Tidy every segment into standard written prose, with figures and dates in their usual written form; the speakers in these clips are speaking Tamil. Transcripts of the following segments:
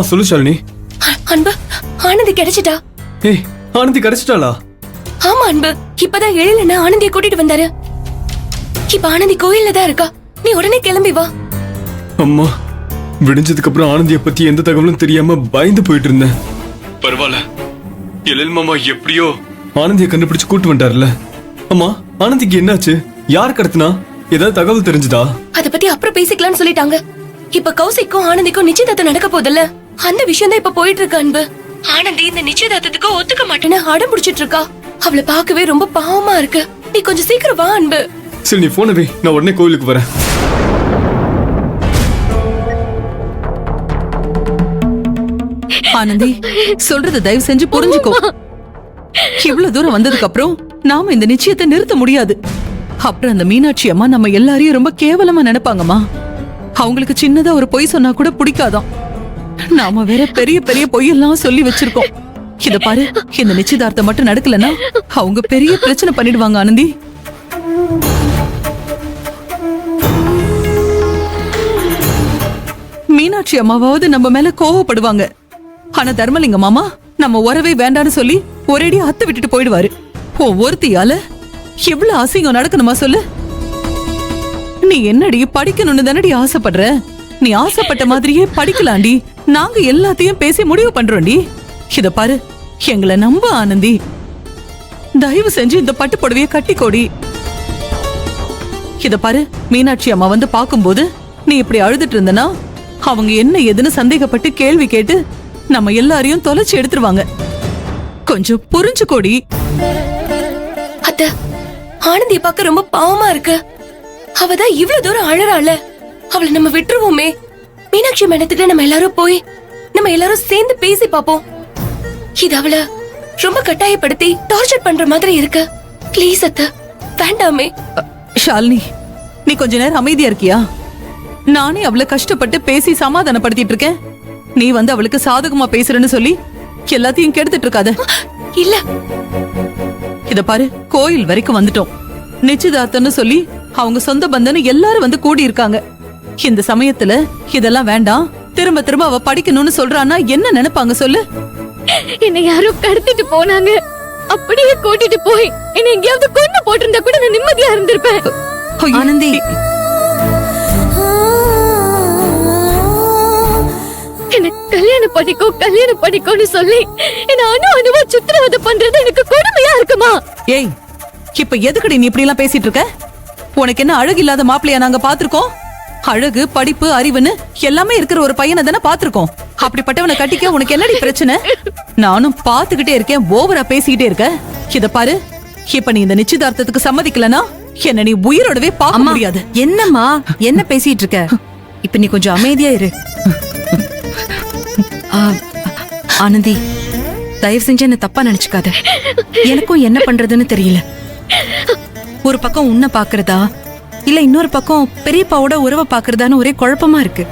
சொல்லு ஷாலினி. அன்பு, ஆனந்தி கிடைச்சிட்டா. ஏய், ஆனந்தி கிடைச்சிட்டாளா? ஆமா அன்பு, இப்பதான் எழிலன்னு ஆனந்தியை கூட்டிட்டு வந்தாரு. இப்ப ஆனந்தி கோயில்ல தான் இருக்கா. நீ உடனே கிளம்பி வா. அம்மா, விடிஞ்சதுக்கு அப்புறம் ஆனந்தியை பத்தி எந்த தகவலும் தெரியாம பயந்து போயிட்டு இருந்தேன். பரவாயில்ல, எழில் மாமா எப்படியோ ஆனந்தியை கண்டுபிடிச்சு கூட்டு வந்துட்டார்ல. அம்மா, ஆனந்திக்கு என்னாச்சு? யார் கடத்தினா? ஏதாவது தகவல் தெரிஞ்சுதா? அத பத்தி அப்புறம் பேசிக்கலாம்னு சொல்லிட்டாங்க. இப்ப கௌசிக்கும் ஆனந்திக்கும் நிச்சயதார்த்தம் நடக்க போதில்ல, அந்த விஷயம் தான் இப்ப போயிட்டு இருக்கு அன்பு. ஆனந்தி இந்த நிச்சயதார்த்தத்துக்கு ஒத்துக்க மாட்டேன்னு அடம் பிடிச்சிட்டு இருக்கா. அவளை பார்க்கவே ரொம்ப பாவமா இருக்கு. நீ கொஞ்சம் சீக்கிரம் வா அன்பு. சரி, நீ போன வை, நான் உடனே கோயிலுக்கு வரேன். ஆனந்தி, சொல்றது தயவு செஞ்சு புரிஞ்சுக்கோ. இவ்வளவு தூரம் வந்ததுக்கு அப்புறம் நாம இந்த நிச்சயத்தை நிறுத்த முடியாது. அப்புறம் அந்த மீனாட்சி அம்மா நம்ம எல்லாரையும் ரொம்ப கேவலமா நினைப்பாங்கம்மா. அவங்களுக்கு சின்னதா ஒரு பொய் சொன்னா கூட பிடிக்காதான். நாம வேற பெரிய பெரிய பொய்யெல்லாம் சொல்லி வச்சிருக்கோம். இத பாரு, இந்த நிச்சயதார்த்தம் மட்டும் நடக்கலன்னா அவங்க பெரிய பிரச்சனை பண்ணிடுவாங்க ஆனந்தி. மீனாட்சி அம்மாவாவது நம்ம மேல கோவப்படுவாங்க. ஆனா தர்மலிங்க மாமா நம்ம உறவே வேண்டான்னு சொல்லி ஒரேடி அத்து விட்டுட்டு போயிடுவாரு. ஒவ்வொருத்தியால எவ்வளவு அசிங்கம் நடக்கணுமா சொல்லு. நீ என்னடி படிக்கணும்னு தானடி ஆசைப்படுற? நீ ஆசைப்பட்ட மாதிரியே படிக்கலாண்டி. நாங்க எல்லாத்தையும் பேசி முடிவு பண்றோம்டி. இத பாரு, எங்களை நம்ப ஆனந்தி. தயவு செஞ்சு இந்த பட்டு புடவைய கட்டிக்கோடி. இத பாரு, மீனாட்சி அம்மா வந்து பாக்கும்போது நீ இப்படி அழுதுட்டு இருந்தனா அவங்க என்ன ஏதுன்னு சந்தேகப்பட்டு கேள்வி கேட்டு நம்ம எல்லாரையும் தொலைச்சு எடுத்துருவாங்க. கொஞ்சம் புரிஞ்சுக்கோடி. அத்த, ஆனந்திய பார்க்க ரொம்ப பாவமா இருக்கு. அவதான் இவ்வளவு தூரம் அழறாள. அவளை நம்ம விட்டுருவோமே. மீனாட்சி மேடத்துக்கு நம்ம எல்லாரும் சேர்ந்து பேசி பாப்போம். இது அவளை ரொம்ப கட்டாயப்படுத்தி டார்ச்சர் பண்ற மாதிரி இருக்கு. ப்ளீஸ் அத்த, வேண்டாமே. ஷாலினி, நீ கொஞ்ச நேரம் அமைதியா இருக்கியா? நானே அவளை கஷ்டப்பட்டு பேசி சமாதானப்படுத்திட்டு இருக்கேன். நீ வந்து அவளுக்கு சாதகமா பேசுறேன்னு சொல்லி எல்லாத்தையும் கெடுத்துட்டு இருக்காத. இல்ல, இத பாரு, கோயில் வரைக்கும் வந்துட்டோம். நிச்சயதார்த்தம்னு சொல்லி அவங்க சொந்த பந்தன்னு எல்லாரும் வந்து கூடி இருக்காங்க. இந்த சமயத்துல இதெல்லாம் வேண்டாம், திரும்ப திரும்ப அவ படிக்கணும்னு சொல்றான்னா என்ன நினைப்பாங்க சொல்லு. என்னை யாரோ கடத்திட்டு போனாங்க. அப்படியே கூட்டிட்டு போய் என்ன எங்கேயாவது கொண்டு போட்டிருந்தா கூட நான் நிம்மதியா இருந்திருப்பேன். ஆனந்தி, என்ன கல்யாணம் பண்ணிக்கோன்னு சொல்லி என்ன அணுவா சித்திரவதை பண்றது எனக்கு கொடுமையா இருக்குமா? ஏய், இப்ப எதுக்கடி நீ இப்படி எல்லாம் பேசிட்டு இருக்க? உனக்கு என்ன அழகு இல்லாத மாப்பிள்ளையா நாங்க பாத்திருக்கோம்? அழகு, படிப்பு, அறிவுன்னு எல்லாமே இருக்கிற ஒரு பையனை தானே பாத்திருக்கோம். அப்படிப்பட்டவனை கட்டிக்க உனக்கு என்னடி பிரச்சனை? நானும் பாத்துக்கிட்டே இருக்கேன், ஓவரா பேசிக்கிட்டே இருக்க. இத பாரு, இப்ப நீ இந்த நிச்சயதார்த்தத்துக்கு சம்மதிக்கலனா என்ன நீ உயிரோடவே பார்க்க முடியாது. என்னம்மா என்ன பேசிட்டு இருக்க? இப்ப நீ கொஞ்சம் அமைதியா இரு. ஆனந்தி, தயவு செஞ்சு என்ன தப்பா நினைச்சுக்காத. எனக்கும் என்ன பண்றதுன்னு தெரியல. ஒரு பக்கம் உன்னை பாக்குறதா இல்ல இன்னொரு பக்கம் பெரியப்பாவோட உறவை பாக்குறதான்னு ஒரே குழப்பமா இருக்கு.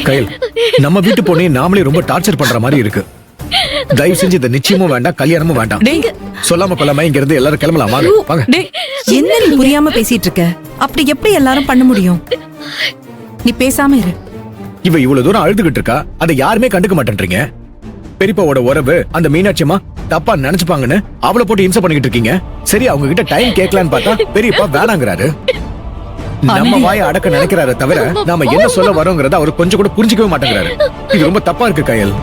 கையில், நம்ம வீட்டு பொண்ணே நாமளே ரொம்ப டார்ச்சர் பண்ற மாதிரி இருக்கு. தயவு செஞ்சு இந்த நிச்சயமும் வேண்டாம், கல்யாணமும் வேண்டாம். சொல்லாம கொள்ளாம இங்க இருந்து எல்லாரும் கிளம்பலாம். வாங்க. என்ன நீ புரியாம பேசிட்டு இருக்க? அப்படி எப்படி எல்லாரும் பண்ண முடியும்? நீ பேசாம இரு. இவ இவ்வளவு தூரம் அழுதுகிட்டு இருக்கா, அதை யாருமே கண்டுக்க மாட்டேன்றீங்க. பெரியப்பாவோட உறவு அந்த மீனாட்சியம்மா தப்பா நினைச்சுப்பாங்கன்னு அவளை போட்டு இம்சை பண்ணிக்கிட்டு இருக்கீங்க. சரி, அவங்க கிட்ட டைம் கேட்கலான்னு பார்த்தா பெரியப்பா வேணாங்கிறாரு. நம்ம வாயை அடக்க நினைக்கிறாரு தவிர நாம என்ன சொல்ல வரோங்கிறத அவர் கொஞ்சம் கூட புரிஞ்சுக்கவே மாட்டேங்கிறாரு. இது ரொம்ப தப்பா இருக்கு கையல்.